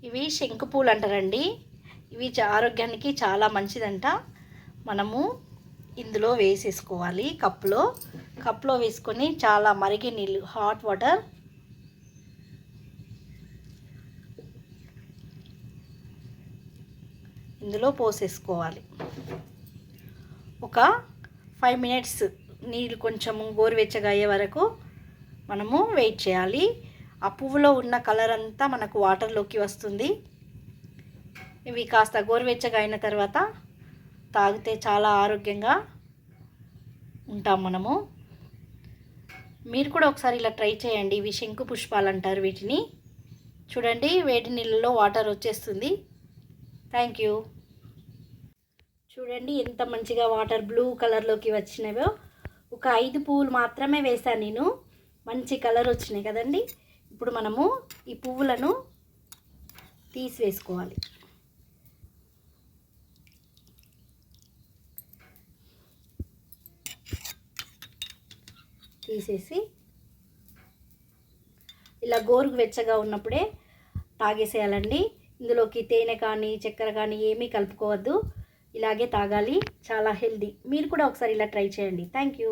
ఇవి శంకు పూలు అంటారండి. ఇవి ఆరోగ్యానికి చాలా మంచిదంట. మనము ఇందులో వేసేసుకోవాలి. కప్లో వేసుకొని చాలా మరిగే నీళ్ళు, హాట్ వాటర్ ఇందులో పోసేసుకోవాలి. ఒక 5 మినిట్స్ నీళ్ళు కొంచెము గోరువెచ్చగా అయ్యే వరకు మనము వెయిట్ చేయాలి. ఆ పువ్వులో ఉన్న కలర్ అంతా మనకు వాటర్లోకి వస్తుంది. ఇవి కాస్త గోరువెచ్చగా అయిన తర్వాత తాగితే చాలా ఆరోగ్యంగా ఉంటాం మనము. మీరు కూడా ఒకసారి ఇలా ట్రై చేయండి. ఇవి శంకు పుష్పాలు అంటారు వీటిని. చూడండి, వేడి నీళ్ళలో వాటర్ వచ్చేస్తుంది. Thank you. చూడండి ఎంత మంచిగా వాటర్ బ్లూ కలర్లోకి వచ్చినాయో. ఒక 5 పువ్వులు మాత్రమే వేసాను నేను. మంచి కలర్ వచ్చినాయి కదండి. ఇప్పుడు మనము ఈ పువ్వులను తీసివేసుకోవాలి. తీసేసి ఇలా గోరుకు వెచ్చగా ఉన్నప్పుడే తాగేసేయాలండి. ఇందులోకి తేనె కానీ చక్కెర కానీ ఏమీ కలుపుకోవద్దు. ఇలాగే తాగాలి. చాలా హెల్దీ. మీరు కూడా ఒకసారి ఇలా ట్రై చేయండి. Thank you.